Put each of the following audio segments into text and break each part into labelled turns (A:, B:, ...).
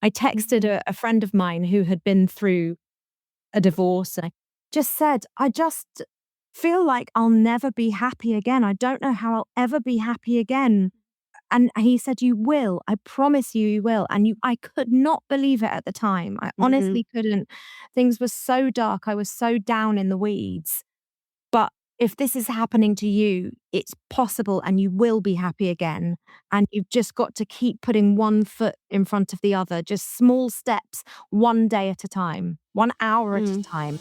A: I texted a friend of mine who had been through a divorce, and I just said, I just feel like I'll never be happy again. I don't know how I'll ever be happy again. And he said, you will. I promise you, you will. And I could not believe it at the time. I
B: Mhm.
A: honestly couldn't. Things were so dark. I was so down in the weeds. But if this is happening to you, it's possible and you will be happy again. And you've just got to keep putting one foot in front of the other, just small steps, one day at a time, 1 hour at a
B: Mm.
A: time.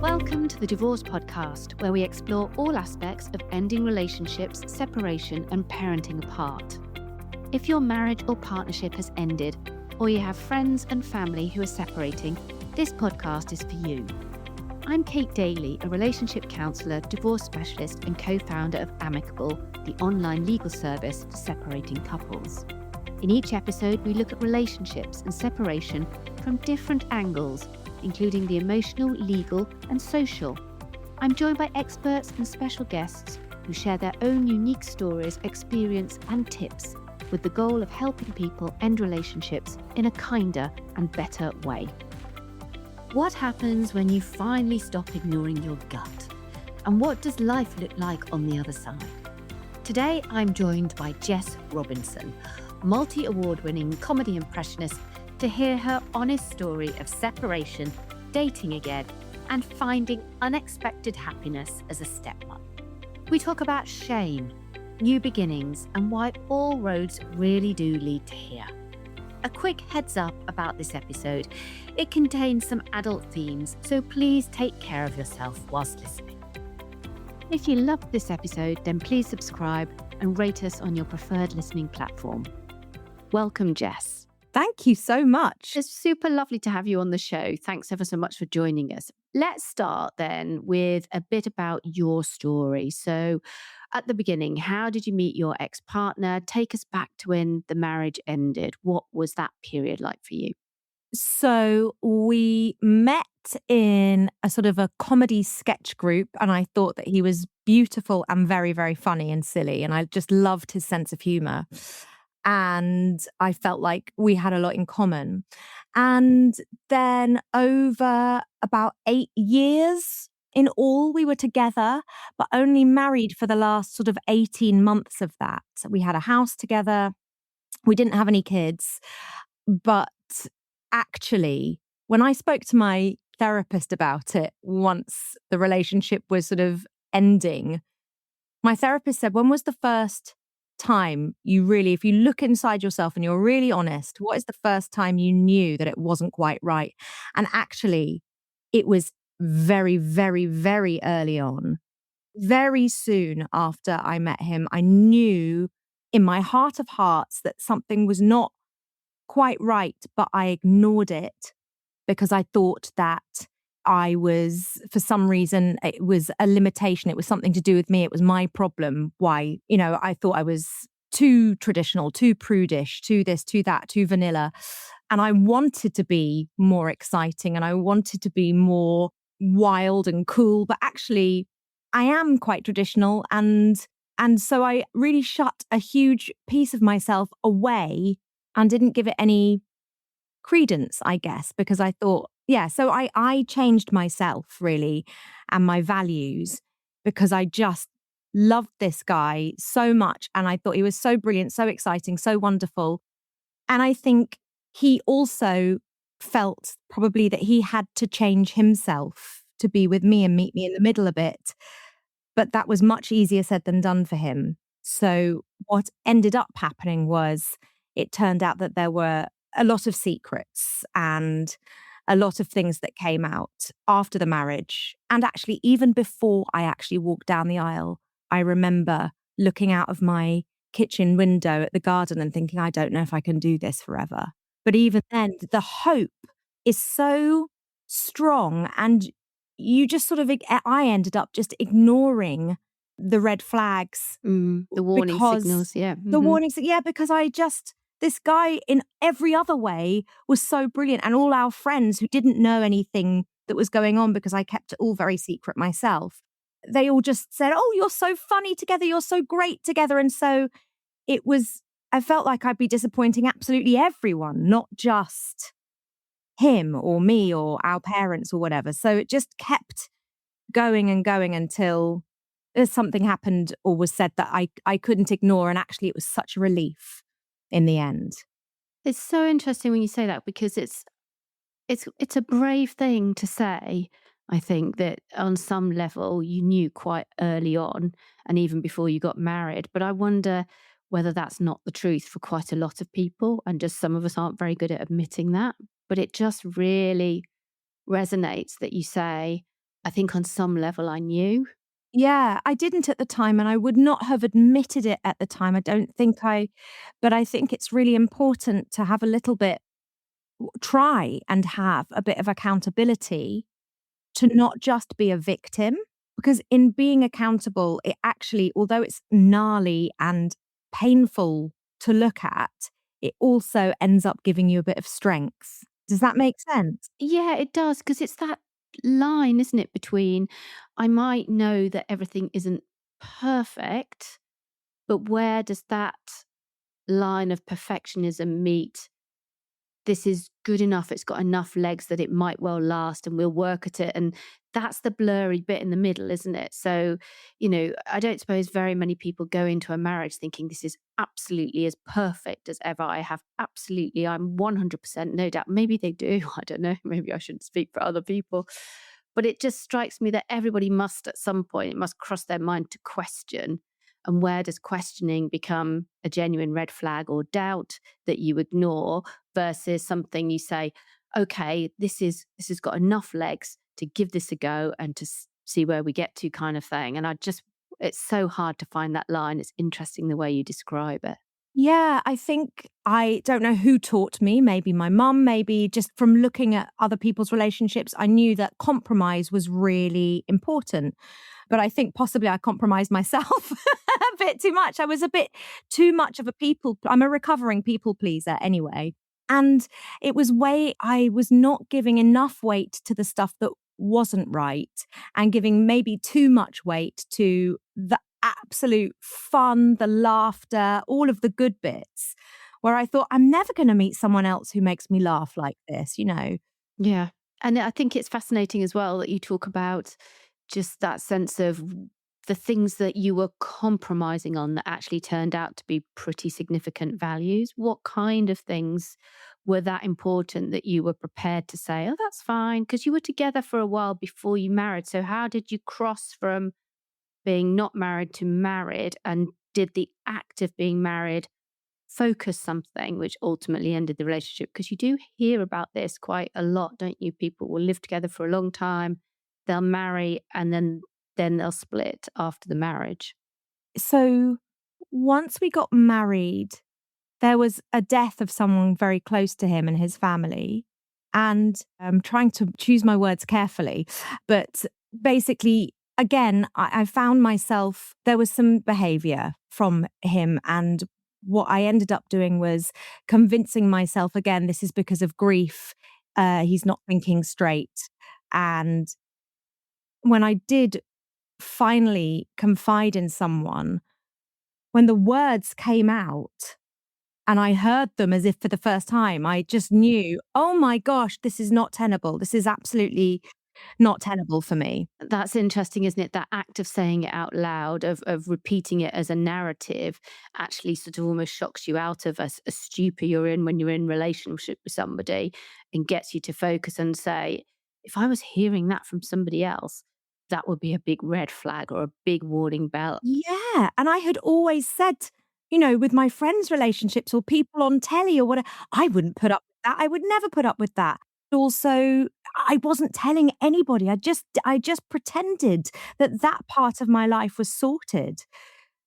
B: Welcome to the Divorce Podcast, where we explore all aspects of ending relationships, separation, and parenting apart. If your marriage or partnership has ended, or you have friends and family who are separating, this podcast is for you. I'm Kate Daly, a relationship counsellor, divorce specialist, and co-founder of Amicable, the online legal service for separating couples. In each episode, we look at relationships and separation from different angles, including the emotional, legal, and social. I'm joined by experts and special guests who share their own unique stories, experience, and tips with the goal of helping people end relationships in a kinder and better way. What happens when you finally stop ignoring your gut? And what does life look like on the other side? Today, I'm joined by Jess Robinson, multi-award-winning comedy impressionist, to hear her honest story of separation, dating again, and finding unexpected happiness as a stepmom. We talk about shame, new beginnings, and why all roads really do lead to here. A quick heads up about this episode. It contains some adult themes, so please take care of yourself whilst listening. If you loved this episode, then please subscribe and rate us on your preferred listening platform. Welcome, Jess.
A: Thank you so much.
B: It's super lovely to have you on the show. Thanks ever so much for joining us. Let's start then with a bit about your story. So at the beginning, how did you meet your ex-partner? Take us back to when the marriage ended. What was that period like for you?
A: So we met in a sort of a comedy sketch group, and I thought that he was beautiful and very, very funny and silly. And I just loved his sense of humor. And I felt like we had a lot in common. And then over about 8 years in all, we were together, but only married for the last sort of 18 months of that. So we had a house together. We didn't have any kids, but actually, when I spoke to my therapist about it once the relationship was sort of ending, my therapist said, when was the first time you really, if you look inside yourself and you're really honest, what is the first time you knew that it wasn't quite right? And actually, it was very, very, very early on. Very soon after I met him, I knew in my heart of hearts that something was not quite right, but I ignored it because I thought that I was, for some reason, it was a limitation. It was something to do with me. It was my problem. Why, I thought I was too traditional, too prudish, too this, too that, too vanilla. And I wanted to be more exciting and I wanted to be more wild and cool, but actually I am quite traditional. And so I really shut a huge piece of myself away and didn't give it any credence, I guess, because I thought, so I changed myself really and my values because I just loved this guy so much. And I thought he was so brilliant, so exciting, so wonderful. And I think he also felt probably that he had to change himself to be with me and meet me in the middle a bit. But that was much easier said than done for him. So what ended up happening was it turned out that there were a lot of secrets and a lot of things that came out after the marriage. And actually, even before I actually walked down the aisle, I remember looking out of my kitchen window at the garden and thinking, I don't know if I can do this forever. But even then, the hope is so strong. And you just sort of, I ended up just ignoring the red flags
B: The warning
A: because
B: signals, yeah.
A: the warnings, because this guy in every other way was so brilliant. And all our friends who didn't know anything that was going on because I kept it all very secret myself, they all just said, oh, you're so funny together. You're so great together. And so it was I felt like I'd be disappointing absolutely everyone, not just him or me or our parents or whatever. So it just kept going and going until something happened or was said that I couldn't ignore, and actually it was such a relief in the end.
B: It's so interesting when you say that because it's a brave thing to say. I think that on some level you knew quite early on and even before you got married. But I wonder whether that's not the truth for quite a lot of people and just some of us aren't very good at admitting that. But it just really resonates that you say, I think on some level I knew.
A: Yeah, I didn't at the time, and I would not have admitted it at the time. I don't think but I think it's really important to have a little bit, try and have a bit of accountability, to not just be a victim. Because in being accountable, it actually, although it's gnarly and painful to look at, it also ends up giving you a bit of strength. Does that make sense?
B: Yeah, it does, because it's that line, isn't it, between I might know that everything isn't perfect, but where does that line of perfectionism meet this is good enough, it's got enough legs that it might well last and we'll work at it. And that's the blurry bit in the middle, isn't it? So, I don't suppose very many people go into a marriage thinking this is absolutely as perfect as ever. I have absolutely, I'm 100% no doubt. Maybe they do. I don't know. Maybe I shouldn't speak for other people. But it just strikes me that everybody must at some point, it must cross their mind to question. And where does questioning become a genuine red flag or doubt that you ignore versus something you say, okay, this has got enough legs to give this a go and to see where we get to, kind of thing. And it's so hard to find that line. It's interesting the way you describe it.
A: Yeah, I think, I don't know who taught me, maybe my mum, maybe just from looking at other people's relationships, I knew that compromise was really important. But I think possibly I compromised myself a bit too much. I was a bit too much of a I'm a recovering people pleaser anyway. And I was not giving enough weight to the stuff that wasn't right, and giving maybe too much weight to the absolute fun, the laughter, all of the good bits, where I thought, I'm never going to meet someone else who makes me laugh like this.
B: Yeah. And I think it's fascinating as well that you talk about just that sense of the things that you were compromising on that actually turned out to be pretty significant values. What kind of things were that important that you were prepared to say, oh, that's fine? Because you were together for a while before you married. So, how did you cross from being not married to married? And did the act of being married focus something which ultimately ended the relationship? Because you do hear about this quite a lot, don't you? People will live together for a long time, they'll marry, and then they'll split after the marriage.
A: So once we got married, there was a death of someone very close to him and his family. And I'm trying to choose my words carefully. But basically, again, I found myself, there was some behavior from him. And what I ended up doing was convincing myself, again, this is because of grief. He's not thinking straight. And when I did finally confide in someone, when the words came out, and I heard them as if for the first time, I just knew, "Oh my gosh, this is not tenable. This is absolutely not tenable for me."
B: That's interesting, isn't it? That act of saying it out loud, of repeating it as a narrative, actually sort of almost shocks you out of a stupor you're in when you're in relationship with somebody and gets you to focus and say, if I was hearing that from somebody else, that would be a big red flag or a big warning bell.
A: Yeah, and I had always said, with my friends' relationships or people on telly or whatever, I wouldn't put up with that. I would never put up with that. Also, I wasn't telling anybody. I just pretended that that part of my life was sorted.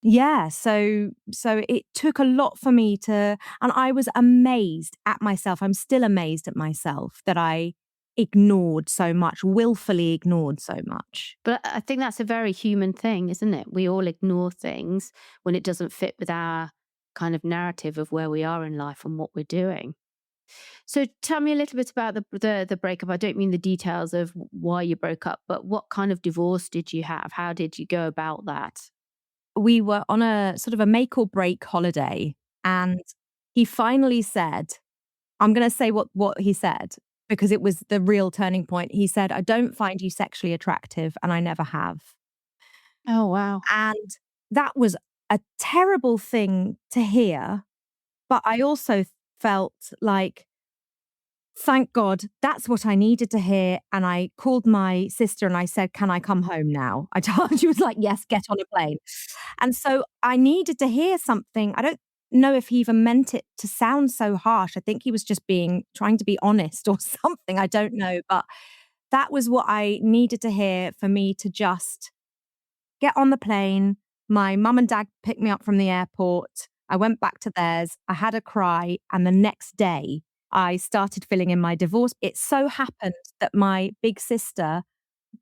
A: Yeah, so it took a lot for me to, and I was amazed at myself. I'm still amazed at myself that I ignored so much, willfully ignored so much.
B: But I think that's a very human thing, isn't it? We all ignore things when it doesn't fit with our kind of narrative of where we are in life and what we're doing. So tell me a little bit about the breakup. I don't mean the details of why you broke up, but what kind of divorce did you have? How did you go about that?
A: We were on a sort of a make or break holiday. And he finally said, I'm going to say what he said because it was the real turning point. He said, "I don't find you sexually attractive and I never have."
B: Oh, wow.
A: And that was a terrible thing to hear, but I also felt like, thank God, that's what I needed to hear, and I called my sister and I said, "Can I come home now?" I told She was like, "Yes, get on a plane." And so I needed to hear something. I don't know if he even meant it to sound so harsh. I think he was just trying to be honest or something, I don't know, but that was what I needed to hear for me to just get on the plane. My mum and dad picked me up from the airport. I went back to theirs. I had a cry. And the next day, I started filling in my divorce. It so happened that my big sister,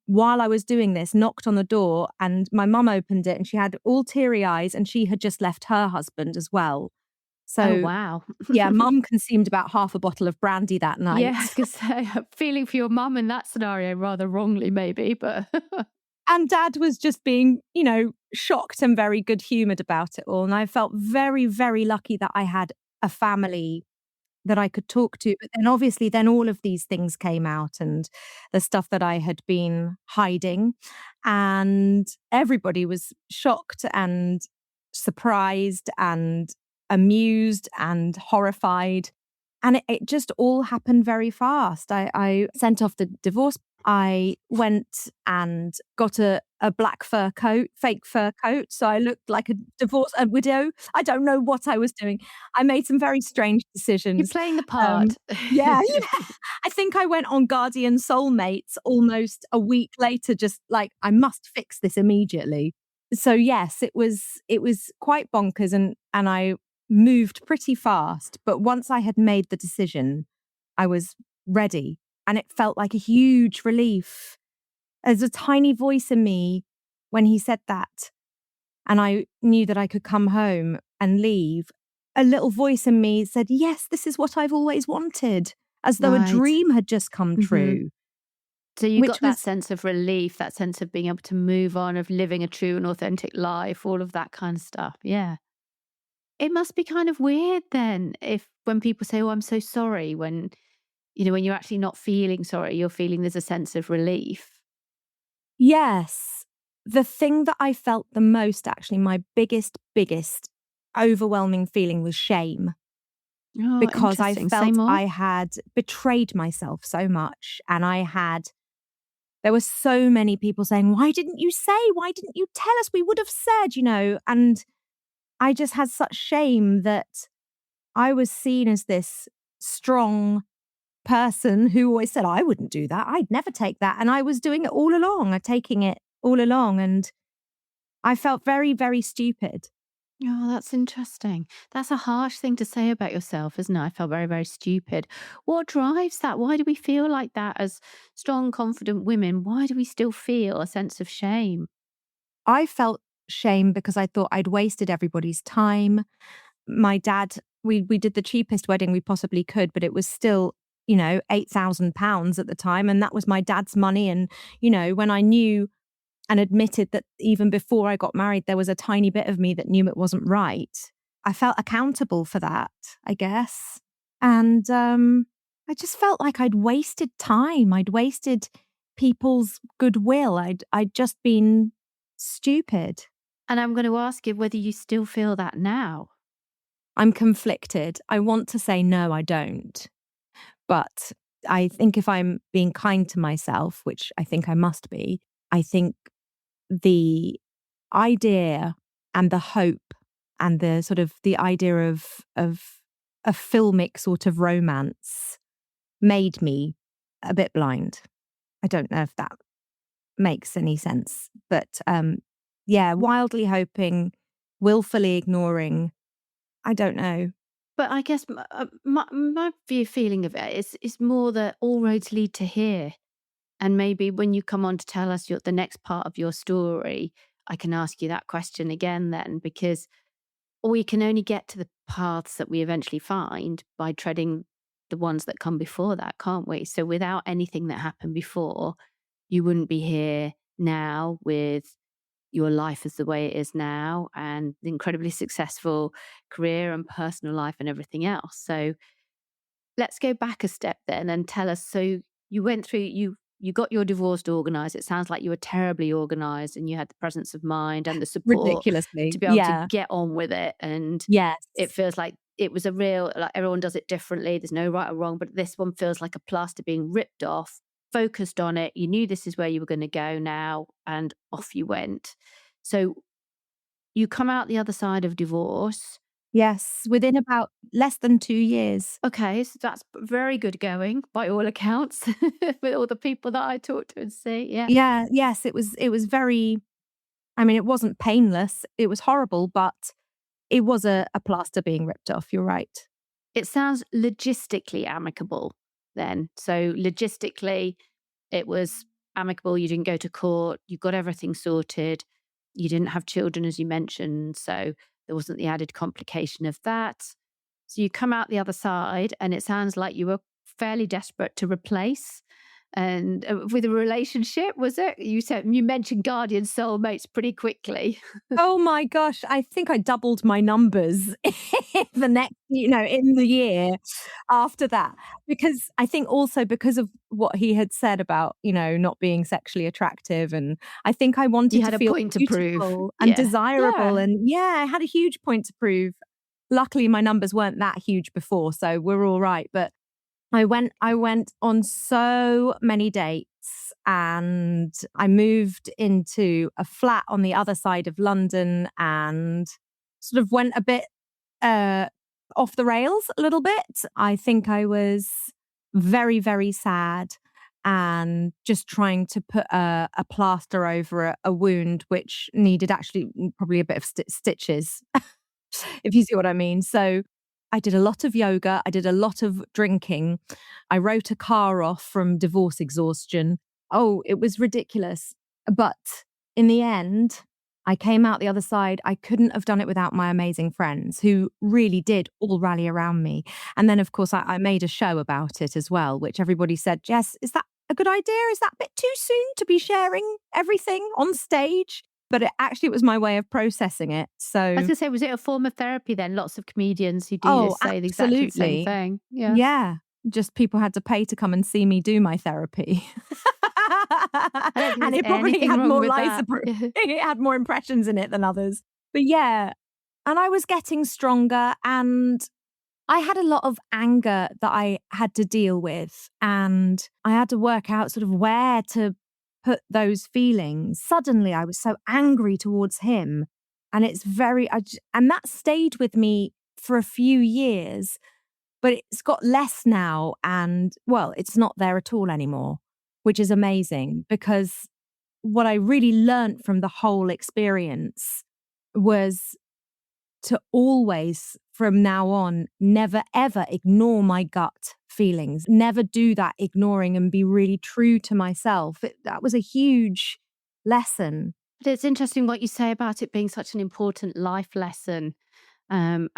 A: while I was doing this, knocked on the door and my mum opened it and she had all teary eyes and she had just left her husband as well.
B: Oh,
A: So,
B: wow.
A: yeah, mum consumed about half a bottle of brandy that
B: Yeah,
A: night.
B: I was gonna say, I'm feeling for your mum in that scenario rather wrongly maybe, but
A: And dad was just being, shocked and very good humored about it all. And I felt very, very lucky that I had a family that I could talk to. But then obviously then all of these things came out and the stuff that I had been hiding. And everybody was shocked and surprised and amused and horrified. And it just all happened very fast. I sent off the divorce. I went and got a black fur coat, fake fur coat. So I looked like a widow. I don't know what I was doing. I made some very strange
B: you're
A: decisions.
B: playing the
A: Um,
B: part.
A: yeah, yeah. I think I went on Guardian Soulmates almost a week later, just like, I must fix this immediately. So yes, it was quite bonkers and I moved pretty fast, but once I had made the decision, I was ready and it felt like a huge relief. There's a tiny voice in me when he said that, and I knew that I could come home and leave. A little voice in me said, "Yes, this is what I've always wanted," as though a
B: Right.
A: dream had just come
B: Mhm.
A: true,
B: So you
A: which
B: got that
A: was
B: sense of relief, that sense of being able to move on, of living a true and authentic life, all of that kind of stuff. Yeah. It must be kind of weird then if when people say, "Oh, I'm so sorry," when you're actually not feeling sorry, you're feeling there's a sense of relief.
A: yes. The thing that I felt the most, actually, my biggest overwhelming feeling was shame.
B: Oh,
A: Because I
B: interesting. Say
A: felt
B: more.
A: I had betrayed myself so much, and there were so many people saying, "Why didn't you say? Why didn't you tell us? We would have said," and I just had such shame that I was seen as this strong person who always said, "I wouldn't do that. I'd never take that." And I was doing it all along, taking it all along, and I felt very, very stupid.
B: Oh, that's interesting. That's a harsh thing to say about yourself, isn't it? I felt very, very stupid. What drives that? Why do we feel like that as strong, confident women? Why do we still feel a sense of shame?
A: I felt shame because I thought I'd wasted everybody's time. My dad, we did the cheapest wedding we possibly could, but it was still, £8,000 at the time, and that was my dad's money. And when I knew and admitted that even before I got married, there was a tiny bit of me that knew it wasn't right, I felt accountable for that, I guess. And I just felt like I'd wasted time. I'd wasted people's goodwill. I'd just been stupid.
B: And I'm going to ask you whether you still feel that now.
A: I'm conflicted. I want to say no, I don't. But I think if I'm being kind to myself, which I think I must be, I think the idea and the hope and the sort of the idea of a filmic sort of romance made me a bit blind. I don't know if that makes any sense, but yeah, wildly hoping, willfully ignoring. I don't know.
B: But I guess my feeling of it is more that all roads lead to here. And maybe when you come on to tell us the next part of your story, I can ask you that question again then, because we can only get to the paths that we eventually find by treading the ones that come before that, can't we? So without anything that happened before, you wouldn't be here now with your life is the way it is now and the incredibly successful career and personal life and everything else. So let's go back a step then and tell us. So you went through, you got your divorce organized. It sounds like you were terribly organized and you had the presence of mind and the support to
A: Ridiculously.
B: be able to
A: Yeah.
B: get on with it. And it
A: Yes.
B: feels like it was a real, like everyone does it differently. There's no right or wrong, but this one feels like a plaster being ripped off, focused on it. You knew this is where you were going to go now, and off you went. So you come out the other side of divorce.
A: Yes. Within about less than 2 years.
B: Okay, so that's very good going by all accounts with all the people that I talked to and see. Yeah.
A: Yeah. Yes. It was very, I mean, it wasn't painless. It was horrible, but it was a plaster being ripped off. You're right.
B: It sounds logistically amicable then. So logistically, it was amicable. You didn't go to court. You got everything sorted. You didn't have children, as you mentioned. So there wasn't the added complication of that. So you come out the other side, and it sounds like you were fairly desperate to replace. And with a relationship, was it? You mentioned guardian soulmates pretty quickly.
A: Oh my gosh, I think I doubled my numbers the next, in the year after that. Because I think also because of what he had said about, not being sexually attractive. And I think I
B: You
A: wanted to
B: had a
A: feel
B: point to prove.
A: beautiful and
B: Yeah.
A: desirable.
B: Yeah.
A: And yeah, I had a huge point to prove. Luckily, my numbers weren't that huge before, so we're all right. But I went on so many dates, and I moved into a flat on the other side of London and sort of went a bit uh off the rails a little bit. I think I was very, very sad and just trying to put a plaster over a wound which needed actually probably a bit of stitches, if you see what I mean. So I did a lot of yoga. I did a lot of drinking. I wrote a car off from divorce exhaustion. Oh, it was ridiculous. But in the end, I came out the other side. I couldn't have done it without my amazing friends who really did all rally around me. And then, of course, I made a show about it as well, which everybody said, Jess, is that a good idea? Is that a bit too soon to be sharing everything on stage? But it was my way of processing it.
B: I was
A: So,
B: going to say, was it a form of therapy then? Lots of comedians who do
A: oh,
B: this say the exact same
A: absolutely.
B: thing. Yeah.
A: Yeah. Just people had to pay to come and see me do my therapy.
B: I don't think
A: And
B: there's
A: it probably
B: anything
A: had
B: wrong
A: more
B: with
A: lies,
B: that.
A: it had more impressions in it than others. But yeah, and I was getting stronger, and I had a lot of anger that I had to deal with, and I had to work out sort of where to put those feelings. Suddenly, I was so angry towards him, and and that stayed with me for a few years, but it's got less now, and well, it's not there at all anymore, which is amazing because what I really learnt from the whole experience was to always, from now on, never ever ignore my gut feelings. Never do that ignoring and be really true to myself. That was a huge lesson.
B: But it's interesting what you say about it being such an important life lesson, and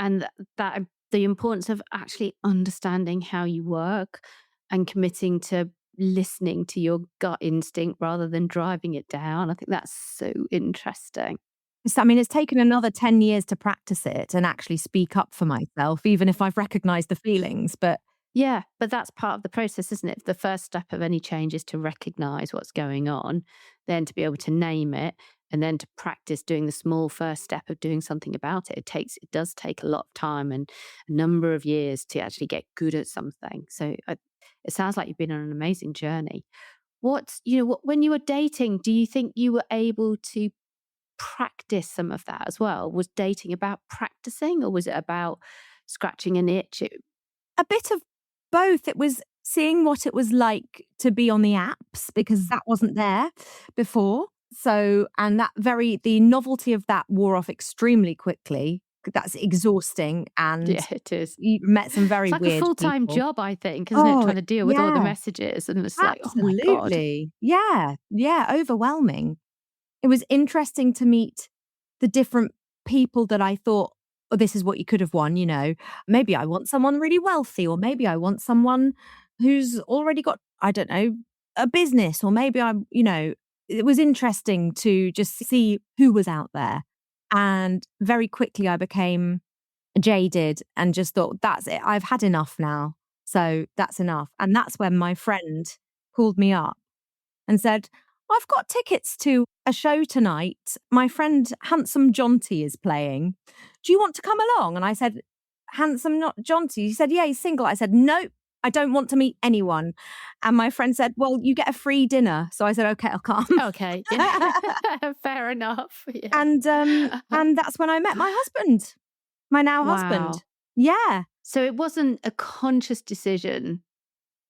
B: that the importance of actually understanding how you work and committing to listening to your gut instinct rather than driving it down. I think that's so interesting.
A: I mean, it's taken another 10 years to practice it and actually speak up for myself, even if I've recognized the feelings. But
B: Yeah, but that's part of the process, isn't it? The first step of any change is to recognize what's going on, then to be able to name it, and then to practice doing the small first step of doing something about it. It does take a lot of time and a number of years to actually get good at something. So it sounds like you've been on an amazing journey. When you were dating, do you think you were able to practice some of that as well? Was dating about practicing, or was it about scratching an itch?
A: a bit of both. It was seeing what it was like to be on the apps because that wasn't there before. So, and the novelty of that wore off extremely quickly. That's exhausting. And
B: Yeah, it is.
A: you met some
B: It's
A: very
B: like a
A: weird
B: full-time
A: people.
B: job, I think, isn't it?
A: Oh,
B: Trying to deal with all the
A: yeah,
B: messages, and it's like, oh my God.
A: absolutely. Yeah, yeah, overwhelming. It was interesting to meet the different people that I thought, "Oh, this is what you could have won." Maybe I want someone really wealthy, or maybe I want someone who's already got, I don't know, a business, or maybe it was interesting to just see who was out there. And very quickly I became jaded and just thought, that's it. I've had enough now. So that's enough. And that's when my friend called me up and said, I've got tickets to a show tonight. My friend Handsome Jonty is playing. Do you want to come along? And I said, Handsome not Jonty? He said, yeah, he's single. I said, no, I don't want to meet anyone. And my friend said, well, you get a free dinner. So I said, okay, I'll come.
B: Okay. Yeah. Fair enough. Yeah.
A: And that's when I met my husband, my now husband. Yeah.
B: So it wasn't a conscious decision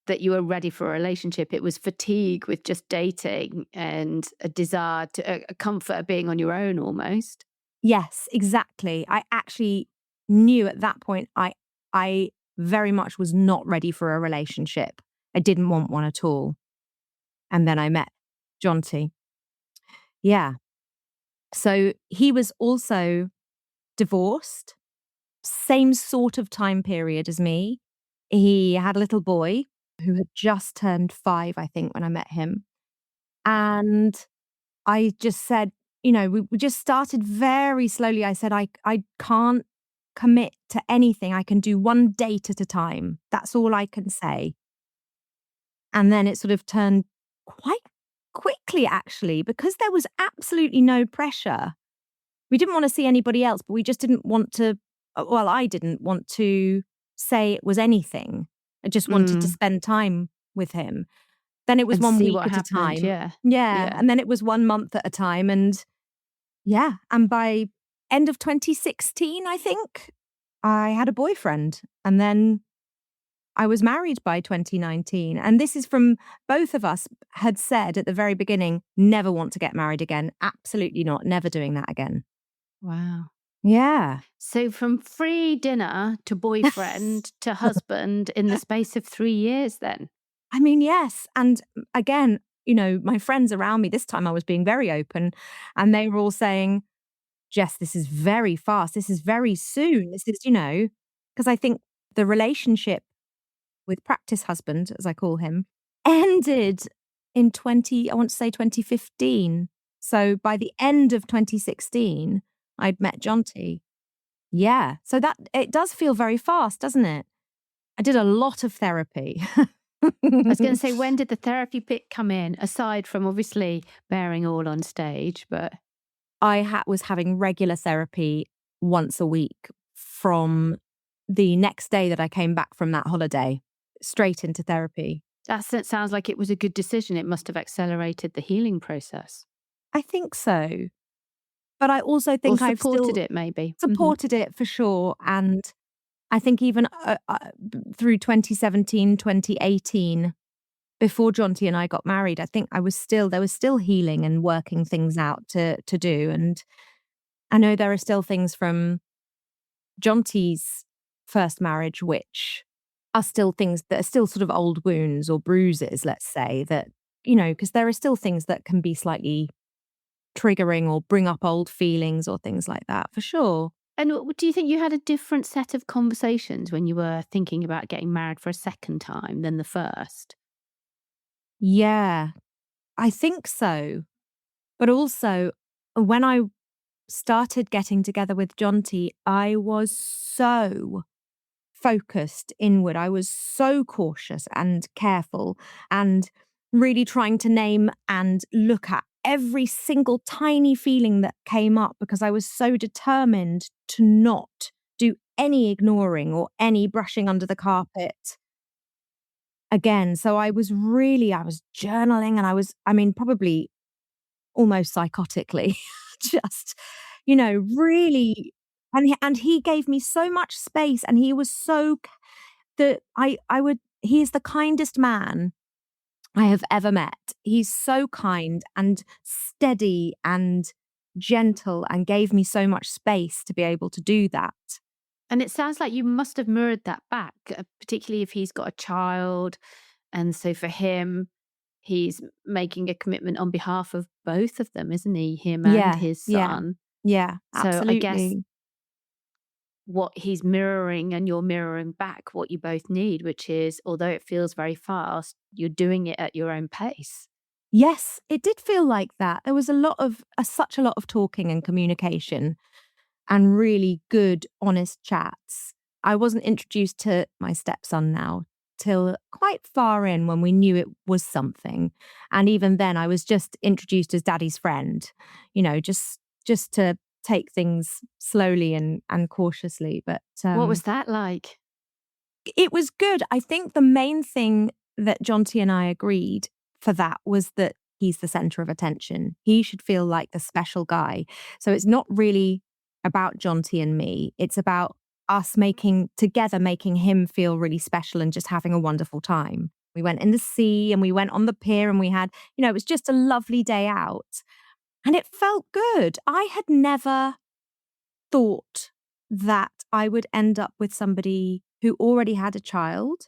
B: that you were ready for a relationship. It was fatigue with just dating and a desire to a comfort of being on your own almost.
A: Yes, exactly. I actually knew at that point I very much was not ready for a relationship. I didn't want one at all. And then I met Jonty. Yeah. So he was also divorced, same sort of time period as me. He had a little boy who had just turned 5, I think, when I met him. And I just said, we just started very slowly. I said, I can't commit to anything. I can do one date at a time. That's all I can say. And then it sort of turned quite quickly, actually, because there was absolutely no pressure. We didn't want to see anybody else, but we just didn't want to, well, I didn't want to say it was anything. I just wanted to spend time with him. Then it was
B: And
A: 1
B: see
A: week
B: what
A: at a
B: happened,
A: time.
B: yeah.
A: Yeah. And then it was 1 month at a time. And yeah. And by end of 2016, I think, I had a boyfriend. And then I was married by 2019. And this is from both of us had said at the very beginning, never want to get married again. Absolutely not. Never doing that again.
B: Wow.
A: Yeah.
B: So from free dinner to boyfriend to husband in the space of 3 years then?
A: I mean, yes. And again, my friends around me, this time I was being very open and they were all saying, Jess, this is very fast. This is very soon. This is, because I think the relationship with practice husband, as I call him, ended in I want to say 2015. So by the end of 2016, I'd met Jonty. Yeah. So that it does feel very fast, doesn't it? I did a lot of therapy.
B: I was going to say, when did the therapy bit come in, aside from obviously bearing all on stage? But
A: I was having regular therapy once a week from the next day that I came back from that holiday, straight into therapy.
B: that sounds like it was a good decision. It must have accelerated the healing process.
A: I think so. But I also think
B: Or
A: I've still
B: supported it, maybe.
A: supported it for sure. And I think even through 2017, 2018, before Jonty and I got married, I think there was still healing and working things out to do. And I know there are still things from Jonty's first marriage, which are still things that are still sort of old wounds or bruises, let's say, that, because there are still things that can be slightly triggering or bring up old feelings or things like that, for sure.
B: And do you think you had a different set of conversations when you were thinking about getting married for a second time than the first?
A: Yeah, I think so. But also, when I started getting together with Jonty, I was so focused inward. I was so cautious and careful and really trying to name and look at every single tiny feeling that came up because I was so determined to not do any ignoring or any brushing under the carpet again. So I was journaling and probably almost psychotically, just, really. And he gave me so much space and he was so that he is the kindest man I have ever met. He's so kind and steady and gentle and gave me so much space to be able to do that.
B: And it sounds like you must have mirrored that back, particularly if he's got a child. And so for him, he's making a commitment on behalf of both of them, isn't he? Him and
A: Yeah,
B: his
A: yeah,
B: son.
A: yeah,
B: So I guess
A: absolutely.
B: what he's mirroring and you're mirroring back what you both need, which is, although it feels very fast, you're doing it at your own pace.
A: Yes, it did feel like that. There was such a lot of talking and communication and really good, honest chats. I wasn't introduced to my stepson now till quite far in when we knew it was something. And even then I was just introduced as daddy's friend, just to take things slowly and cautiously. But
B: What was that like?
A: it was good. I think the main thing that Jonty and I agreed for that was that he's the center of attention. He should feel like the special guy. So it's not really about Jonty and me. It's about us making him feel really special and just having a wonderful time. We went in the sea and we went on the pier and we had, it was just a lovely day out and it felt good. I had never thought that I would end up with somebody who already had a child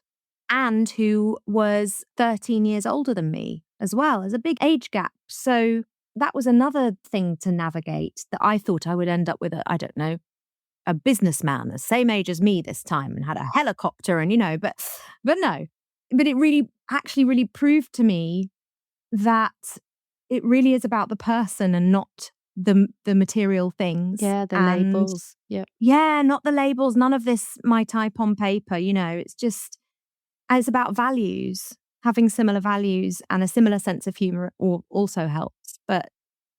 A: and who was 13 years older than me as well, as a big age gap. So that was another thing to navigate, that I thought I would end up with a businessman the same age as me this time and had a helicopter and, but no. But it really proved to me that it really is about the person and not the material things.
B: Yeah, the
A: And
B: labels. Yep.
A: yeah, not the labels, none of this my type on paper, it's about values. Having similar values and a similar sense of humor also helps, but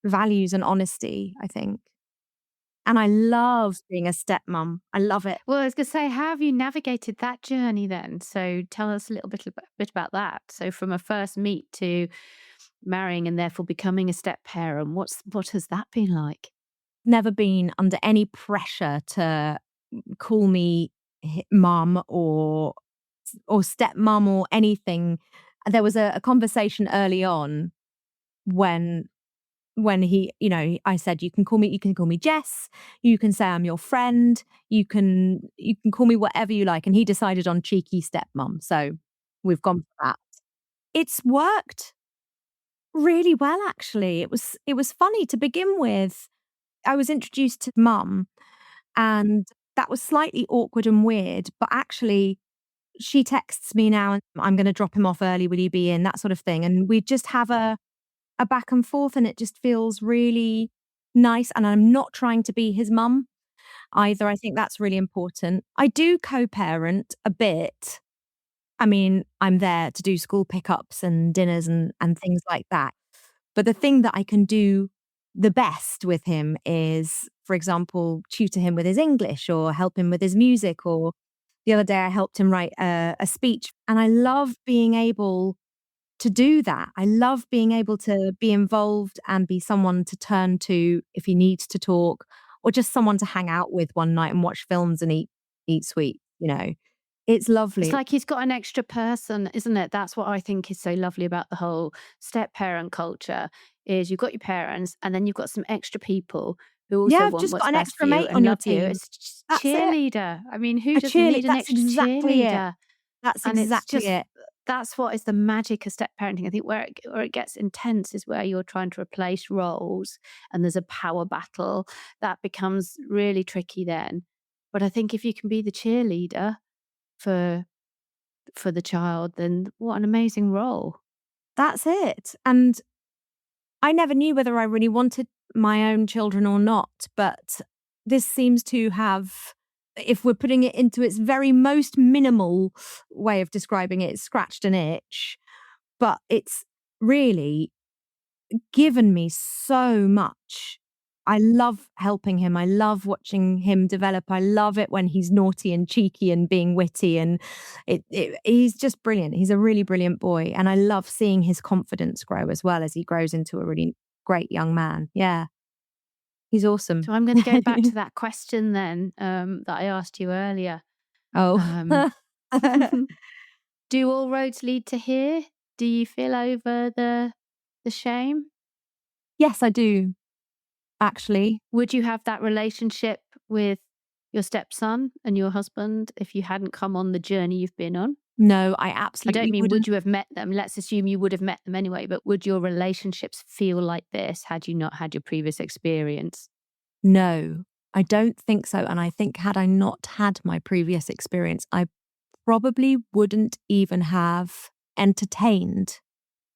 A: values and honesty, I think. And I love being a stepmom. I love it.
B: Well, I was going to say, how have you navigated that journey then? So tell us a little bit about that. So from a first meet to marrying and therefore becoming a step parent, what has that been like?
A: Never been under any pressure to call me mum or stepmom or anything. There was a conversation early on when he, I said, you can call me Jess, you can say I'm your friend, you can call me whatever you like. And he decided on cheeky stepmom. So we've gone for that. It's worked really well, actually. It was funny to begin with. I was introduced to mum and that was slightly awkward and weird, but actually she texts me now and I'm going to drop him off early. Will you be in? That sort of thing. And we just have a back and forth and it just feels really nice. And I'm not trying to be his mum either. I think that's really important. I do co-parent a bit. I mean, I'm there to do school pickups and dinners and things like that. But the thing that I can do the best with him is, for example, tutor him with his English or help him with his music. Or the other day I helped him write a speech. And I love being able to do that. I love being able to be involved and be someone to turn to if he needs to talk, or just someone to hang out with one night and watch films and eat sweet, It's lovely.
B: It's like he's got an extra person, isn't it? That's what I think is so lovely about the whole step parent culture is you've got your parents and then you've got some extra people who also
A: I've
B: want
A: just
B: what's
A: got an
B: best
A: extra
B: for you
A: mate on
B: and
A: your
B: love you.
A: team.
B: It's just
A: That's it.
B: cheerleader. I mean, who doesn't need an
A: That's
B: extra
A: exactly it.
B: cheerleader?
A: That's
B: And it's
A: exactly
B: just
A: it.
B: that's what is the magic of step parenting. I think where it gets intense is where you're trying to replace roles and there's a power battle that becomes really tricky then. But I think if you can be the cheerleader for the child, then what an amazing role.
A: That's it. And I never knew whether I really wanted my own children or not, but this seems to have, if we're putting it into its very most minimal way of describing it, it's scratched an itch, but it's really given me so much. I love helping him. I love watching him develop. I love it when he's naughty and cheeky and being witty. And he's just brilliant. He's a really brilliant boy. And I love seeing his confidence grow as well as he grows into a really great young man. Yeah. He's awesome.
B: So I'm going to go back to that question then that I asked you earlier.
A: Oh.
B: Do all roads lead to here? Do you feel over the shame?
A: Yes, I do. Actually.
B: Would you have that relationship with your stepson and your husband if you hadn't come on the journey you've been on?
A: No, I
B: I
A: absolutely
B: don't mean
A: wouldn't.
B: would you have met them. Let's assume you would have met them anyway, but would your relationships feel like this had you not had your previous experience?
A: No, I don't think so. And I think had I not had my previous experience, I probably wouldn't even have entertained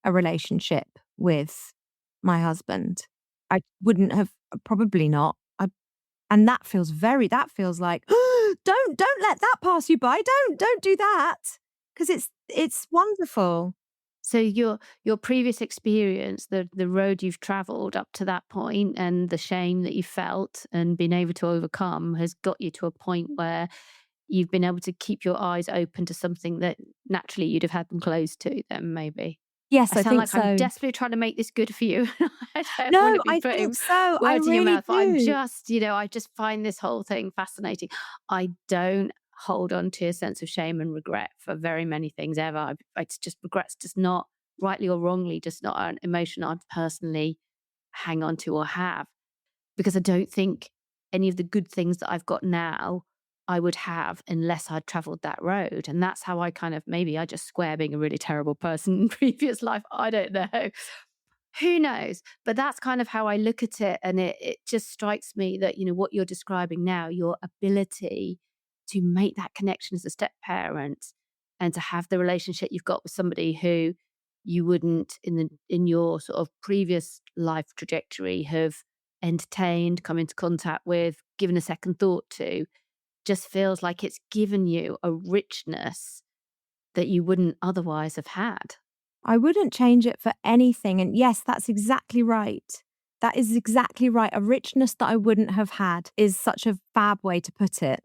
A: a relationship with my husband. I wouldn't have, probably not. And that feels like, don't let that pass you by. Don't do that. Because it's wonderful.
B: So your previous experience, the road you've traveled up to that point and the shame that you felt and been able to overcome has got you to a point where you've been able to keep your eyes open to something that naturally you'd have had them closed to then maybe.
A: Yes,
B: I
A: I
B: sound
A: think
B: like I'm
A: so.
B: desperately trying to make this good for you. I don't want
A: No,
B: to be
A: I think
B: putting
A: so. I
B: words in your
A: really
B: mouth, but I'm
A: do.
B: just, I just find this whole thing fascinating. I don't hold on to a sense of shame and regret for very many things ever. It's just regret's just not, rightly or wrongly, just not an emotion I personally hang on to or have, because I don't think any of the good things that I've got now I would have unless I'd traveled that road. And that's how I kind of, maybe I just square being a really terrible person in previous life. I don't know. Who knows? But that's kind of how I look at it. And it just strikes me that, what you're describing now, your ability to make that connection as a step parent and to have the relationship you've got with somebody who you wouldn't in your sort of previous life trajectory have entertained, come into contact with, given a second thought to, just feels like it's given you a richness that you wouldn't otherwise have had.
A: I wouldn't change it for anything. And yes, that's exactly right. That is exactly right. A richness that I wouldn't have had is such a fab way to put it.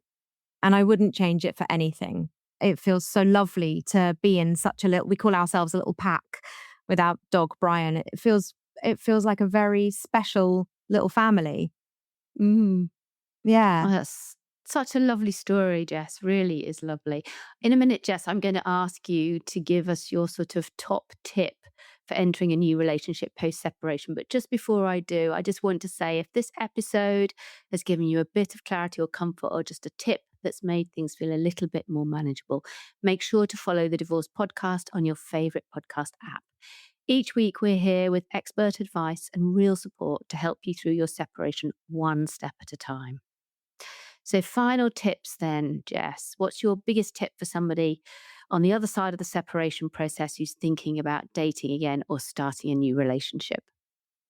A: And I wouldn't change it for anything. It feels so lovely to be in such a little, we call ourselves a little pack with our dog Brian. It feels like a very special little family.
B: Mm.
A: Yeah.
B: Oh, that's such a lovely story, Jess. Really is lovely. In a minute, Jess, I'm going to ask you to give us your sort of top tip for entering a new relationship post separation. But just before I do, I just want to say if this episode has given you a bit of clarity or comfort or just a tip that's made things feel a little bit more manageable, make sure to follow the Divorce Podcast on your favorite podcast app. Each week, we're here with expert advice and real support to help you through your separation one step at a time. So, final tips then, Jess. What's your biggest tip for somebody on the other side of the separation process who's thinking about dating again or starting a new relationship?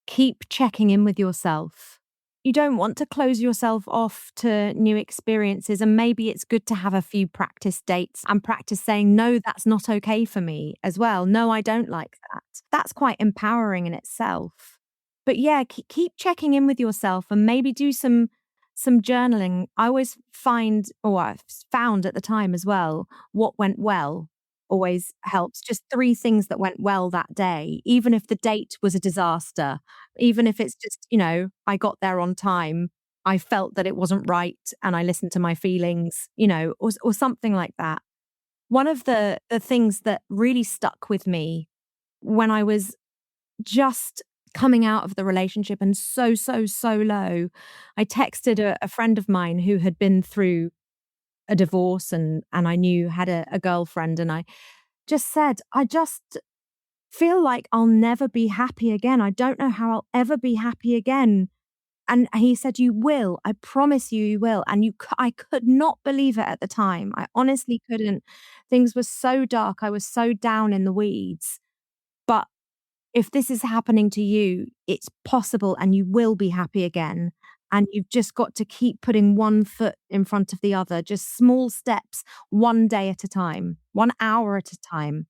A: Keep checking in with yourself. You don't want to close yourself off to new experiences. And maybe it's good to have a few practice dates and practice saying, no, that's not okay for me as well. No, I don't like that. That's quite empowering in itself. But yeah, keep checking in with yourself and maybe do some journaling. I always find, or I've found at the time as well, what went well always helps. Just 3 things that went well that day, even if the date was a disaster, even if it's just, I got there on time, I felt that it wasn't right and I listened to my feelings, or something like that. One of the things that really stuck with me when I was just coming out of the relationship and so low, I texted a friend of mine who had been through a divorce and I knew had a girlfriend, and I just said, I just feel like I'll never be happy again. I don't know how I'll ever be happy again. And he said, you will. I promise you, you will. And I could not believe it at the time. I honestly couldn't. Things were so dark. I was so down in the weeds. But if this is happening to you, it's possible and you will be happy again. And you've just got to keep putting one foot in front of the other, just small steps, one day at a time, 1 hour at a time.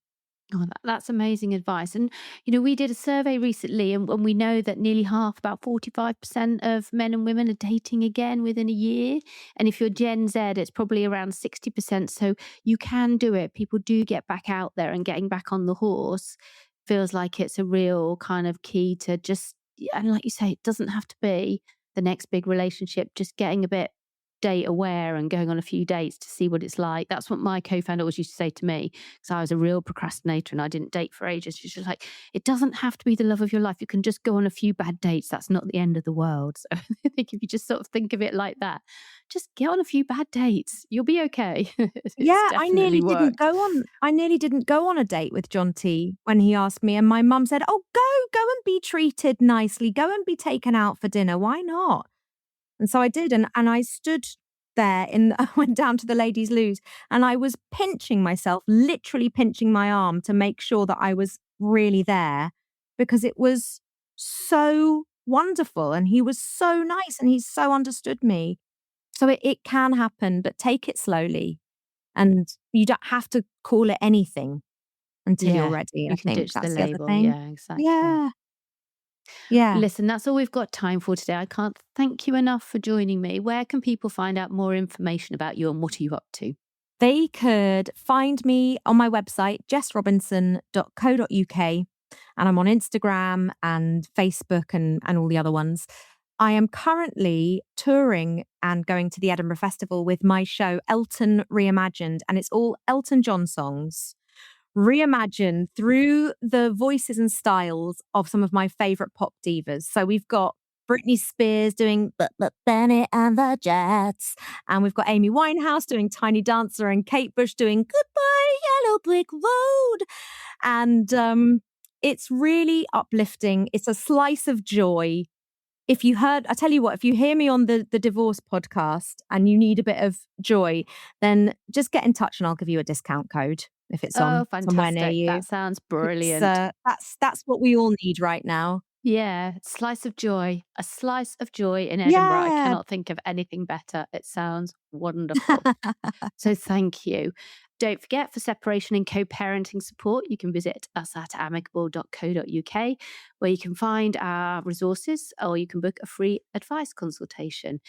B: Oh, that's amazing advice. And, we did a survey recently and we know that nearly half, about 45% of men and women are dating again within a year. And if you're Gen Z, it's probably around 60%. So you can do it. People do get back out there, and getting back on the horse feels like it's a real kind of key to just, and like you say, it doesn't have to be the next big relationship, just getting a bit date aware and going on a few dates to see what it's like. That's what my co-founder always used to say to me, because I was a real procrastinator and I didn't date for ages. She's just like, it doesn't have to be the love of your life. You can just go on a few bad dates. That's not the end of the world. So I think if you just sort of think of it like that, just get on a few bad dates. You'll be okay. It's
A: Yeah,
B: definitely worked.
A: I nearly didn't go on a date with John T when he asked me, and my mum said, "Oh, go and be treated nicely. Go and be taken out for dinner. Why not?" And so I did, and I stood there I went down to the ladies' loos, and I was pinching myself, literally pinching my arm to make sure that I was really there. because it was so wonderful and he was so nice and he so understood me. So it can happen, but take it slowly. And you don't have to call it anything until you're
B: Yeah,
A: ready. I
B: you can
A: think
B: ditch the
A: that's the other
B: label.
A: thing.
B: Yeah, exactly.
A: Yeah. Yeah.
B: Listen, that's all we've got time for today. I can't thank you enough for joining me. Where can people find out more information about you and what are you up to?
A: They could find me on my website, jessrobinson.co.uk, and I'm on Instagram and Facebook and all the other ones. I am currently touring and going to the Edinburgh Festival with my show Elton Reimagined, and it's all Elton John songs reimagined through the voices and styles of some of my favorite pop divas. So we've got Britney Spears doing But Benny and the Jets, and we've got Amy Winehouse doing Tiny Dancer, and Kate Bush doing Goodbye Yellow Brick Road. And it's really uplifting. It's a slice of joy. I tell you what, if you hear me on the divorce podcast and you need a bit of joy, then just get in touch and I'll give you a discount code if it's
B: Oh,
A: on somewhere near
B: fantastic.
A: you.
B: That sounds
A: It's
B: brilliant.
A: that's what we all need right now.
B: Yeah, slice of joy. A slice of joy in Edinburgh. I
A: Yeah.
B: cannot think of anything better. It sounds wonderful. So thank you. Don't forget, for separation and co-parenting support, you can visit us at amicable.co.uk, where you can find our resources or you can book a free advice consultation.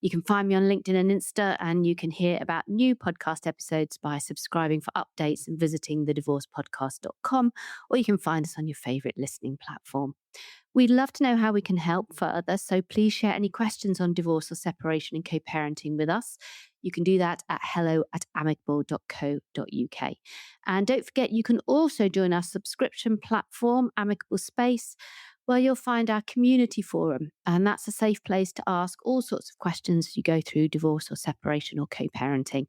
B: You can find me on LinkedIn and Insta, and you can hear about new podcast episodes by subscribing for updates and visiting thedivorcepodcast.com, or you can find us on your favourite listening platform. We'd love to know how we can help further, so please share any questions on divorce or separation and co-parenting with us. You can do that at hello@amicable.co.uk. And don't forget, you can also join our subscription platform, Amicable Space, where you'll find our community forum. And that's a safe place to ask all sorts of questions as you go through divorce or separation or co-parenting.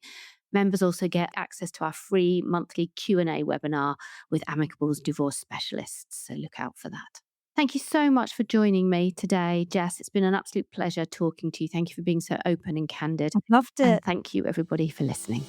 B: Members also get access to our free monthly Q&A webinar with Amicable's divorce specialists, so look out for that. Thank you so much for joining me today, Jess. It's been an absolute pleasure talking to you. Thank you for being so open and candid.
A: I loved
B: And
A: it.
B: thank you, everybody, for listening.